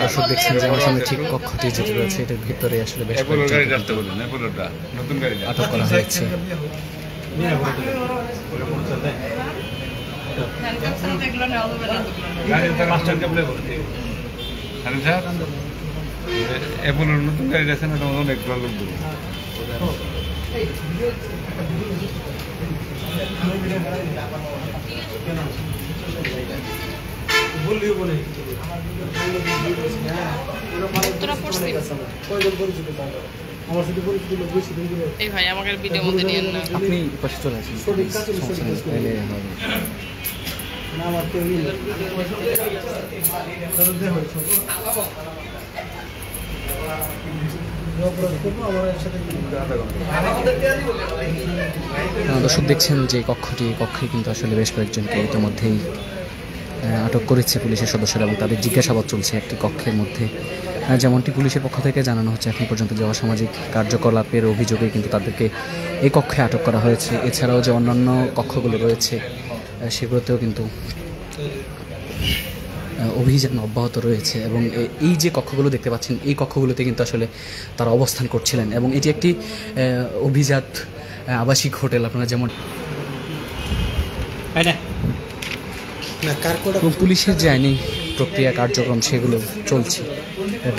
দর্শক দেখছেন যে আমার সামনে ঠিক কক্ষটি যেটি রয়েছে এটার ভিতরে আসলে বেশ আটক করা হয়েছে। নতুন গাড়ি আছে না অনেক ভালো লোক ভাই আমাকে ভিডিও মধ্যে নিয়ে না, আপনি পাশে চলে আসেন। দর্শক দেখছেন যে কক্ষে কিন্তু আসলে বেশ কয়েকজনকে ইতিমধ্যেই আটক করেছে পুলিশের সদস্যরা এবং তাদের জিজ্ঞাসাবাদ চলছে একটি কক্ষের মধ্যে। যেমনটি পুলিশের পক্ষ থেকে জানানো হচ্ছে, এখন পর্যন্ত যে অসামাজিক কার্যকলাপের অভিযোগে কিন্তু তাদেরকে এই কক্ষে আটক করা হয়েছে। এছাড়াও যে অন্যান্য কক্ষগুলো রয়েছে সেগুলোতেও কিন্তু অভিযান অব্যাহত রয়েছে এবং এই যে কক্ষগুলো দেখতে পাচ্ছেন এই কক্ষগুলোতে কিন্তু আসলে তারা অবস্থান করছিলেন এবং এটি একটি অভিজাত আবাসিক হোটেল। আপনারা যেমন পুলিশের যে আইনি প্রক্রিয়া কার্যক্রম সেগুলো চলছে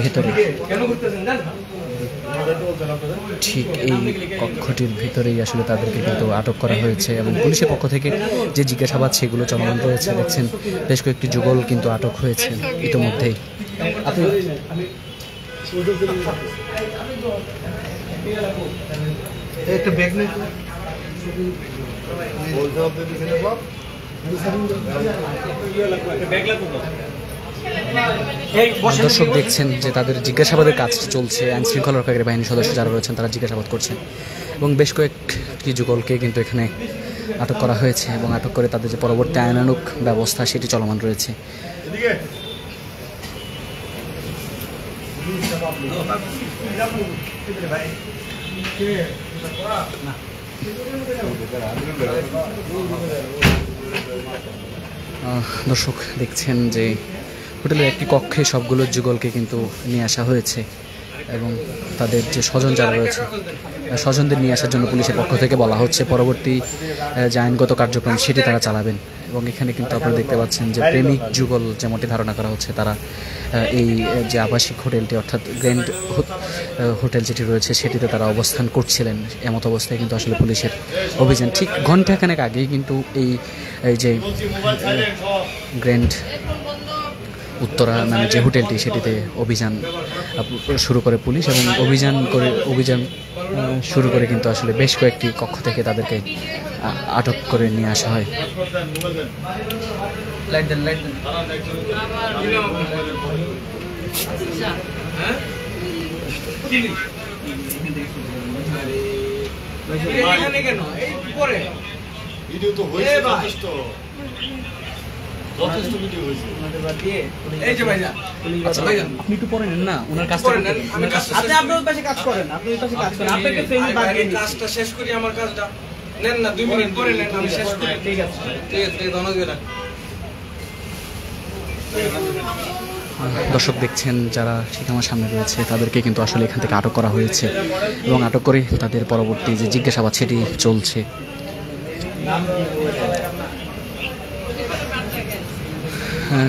ভেতরে, ঠিক এই কক্ষটির ভিতরেই আসলে তাদেরকে কিন্তু আটক করা হয়েছে এবং পুলিশের পক্ষ থেকে যে জিজ্ঞাসাবাদ সেগুলো চলমান রয়েছে। দেখছেন বেশ কয়েকটি যুগল কিন্তু আটক হয়েছে ইতিমধ্যেই। দর্শক দেখছেন যে তাদের জিজ্ঞাসাবাদের কাজ চলছে, আইন শৃঙ্খলা রক্ষাকারী বাহিনীর সদস্য যারা রয়েছেন তারা জিজ্ঞাসাবাদ করছেন এবং বেশ কয়েকটি যুগলকে কিন্তু এখানে আটক করা হয়েছে এবং আটক করে তাদের যে পরবর্তী আইনানুগ ব্যবস্থা সেটি চলমান রয়েছে। দর্শক দেখছেন যে হোটেলের একটি কক্ষে সবগুলো যুগলকে কিন্তু নিয়ে আসা হয়েছে এবং তাদের যে স্বজন যারা রয়েছে স্বজনদের নিয়ে আসার জন্য পুলিশের পক্ষ থেকে বলা হচ্ছে পরবর্তী যে আইনগত কার্যক্রম সেটি তারা চালাবেন। এবং এখানে কিন্তু আপনারা দেখতে পাচ্ছেন যে প্রেমিক যুগল যেমনটি ধারণা করা হচ্ছে তারা এই যে আবাসিক হোটেলটি অর্থাৎ গ্র্যান্ড হোটেল যেটি রয়েছে সেটিতে তারা অবস্থান করছিলেন। এমত অবস্থায় কিন্তু আসলে পুলিশের অভিযান ঠিক ঘণ্টাখানেক আগেই কিন্তু এই যে গ্র্যান্ড উত্তরা নামে যে হোটেলটি সেটিতে অভিযান শুরু করে পুলিশ এবং অভিযান শুরু করে কিন্তু আসলে বেশ কয়েকটি কক্ষ থেকে তাদেরকে আটক করে নিয়ে আসা হয়। আপনি একটু পরে নেন না, ওনার কাজটা কাজটা শেষ করি, আমার কাজটা নেন না 2 মিনিট পরে নেন, আমি শেষ করি। ঠিক আছে দর্শক দেখছেন যারা ঠিক আমার সামনে রয়েছে তাদেরকে কিন্তু আসলে এখান থেকে আটক করা হয়েছে এবং আটক করে তাদের পরবর্তী যে জিজ্ঞাসাবাদ সেটি চলছে।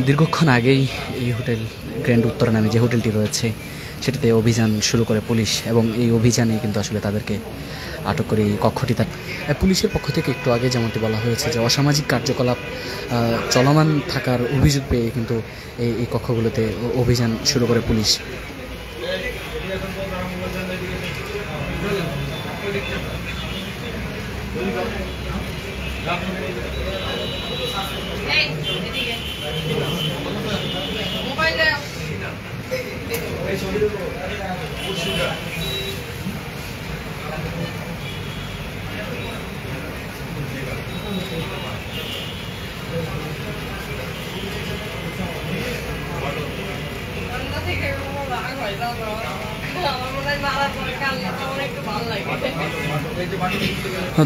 দীর্ঘক্ষণ আগেই এই হোটেল গ্র্যান্ড উত্তরা নামে যে হোটেলটি রয়েছে সেটিতে অভিযান শুরু করে পুলিশ এবং এই অভিযানে কিন্তু আসলে তাদেরকে আটক করে এই কক্ষটি তার পুলিশের পক্ষ থেকে একটু আগে যেমনটি বলা হয়েছে যে অসামাজিক কার্যকলাপ চলমান থাকার অভিযোগ পেয়ে কিন্তু এই কক্ষগুলোতে অভিযান শুরু করে পুলিশ।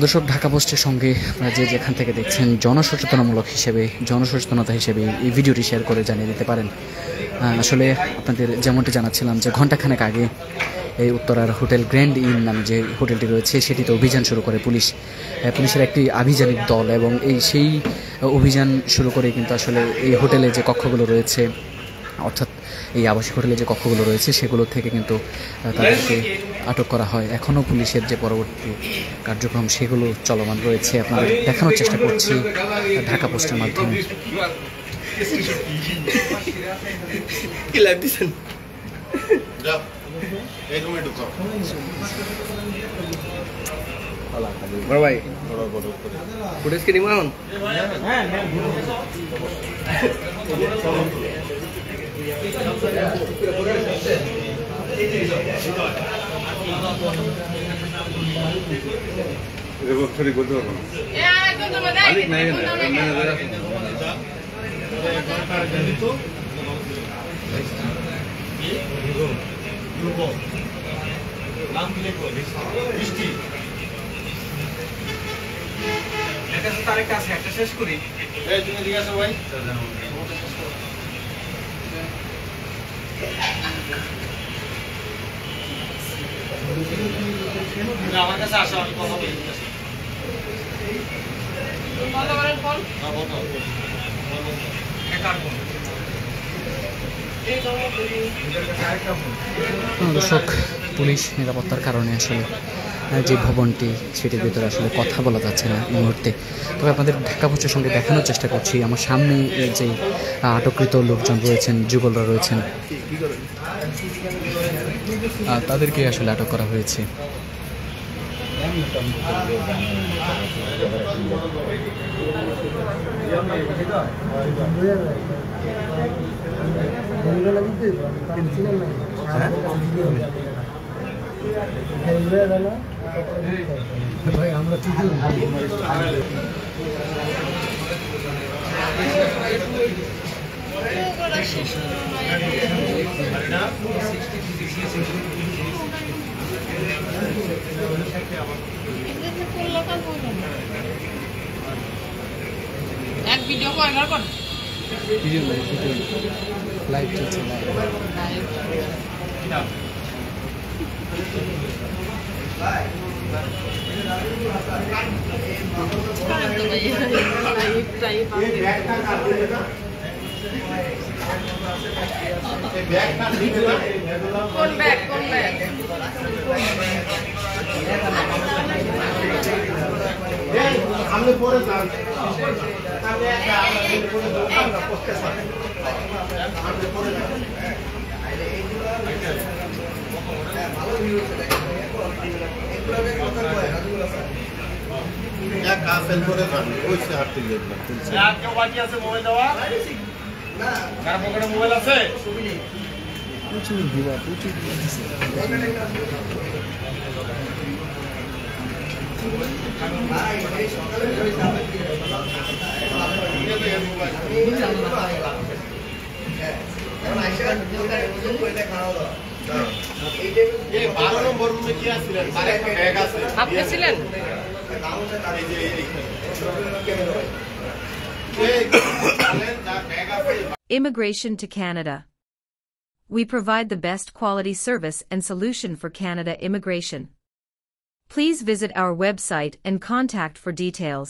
দর্শক, ঢাকা পোস্টের সঙ্গে আপনারা যে যেখান থেকে দেখছেন জনসচেতনতা হিসেবে এই ভিডিওটি শেয়ার করে জানিয়ে দিতে পারেন। আসলে আপনাদের যেমনটি জানাচ্ছিলাম যে ঘণ্টাখানেক আগে এই উত্তরার হোটেল গ্র্যান্ড ইন নামে যে হোটেলটি রয়েছে সেটিতে অভিযান শুরু করে পুলিশের একটি আভিযানিক দল, এবং সেই অভিযান শুরু করে কিন্তু আসলে এই হোটেলে যে কক্ষগুলো রয়েছে, অর্থাৎ এই আবাসিক হোটেলে যে কক্ষগুলো রয়েছে সেগুলো থেকে কিন্তু তাদেরকে আটক করা হয়। এখনও পুলিশের যে পরবর্তী কার্যক্রম সেগুলো চলমান রয়েছে, আপনাদের দেখানোর চেষ্টা করছি ঢাকা পোস্টের মাধ্যমে। বড় ভাই ফুটেজ কি নিমা সরি বলতে পারবো না। মালিক নাই না, ম্যানেজার আছে। তারিখ আছে, একটা শেষ করি। তুমি ঠিক আছে ভাই? আমার কাছে আসো, আমি কথা বলি। দর্শক, পুলিশ নিরাপত্তার কারণে আসলে যে ভবনটি সেটির ভিতরে আসলে কথা বলা যাচ্ছে না এই মুহূর্তে। তবে আপনাদের ঢাকা পোস্টের সঙ্গে দেখানোর চেষ্টা করছি আমার সামনে যে আটককৃত লোকজন রয়েছেন, যুগলরা রয়েছেন, তাদেরকে আসলে আটক করা হয়েছে। ভাই আমরা এক ভিডিও কয়বার কর লাইভ চলছে। কোন ব্যাগ কোন ব্যাগ আমরা পরে যান কাফেল করে যান ওই সে হাঁটতে গেলাম আর কেউ বাকি আছে মোবাইল দেওয়া না কার পকেটে মোবাইল আছে প্রচুর দিবা প্রচুর আপনি ছিলেন? Immigration to Canada. We provide the best quality service and solution for Canada immigration. Please visit our website and contact for details.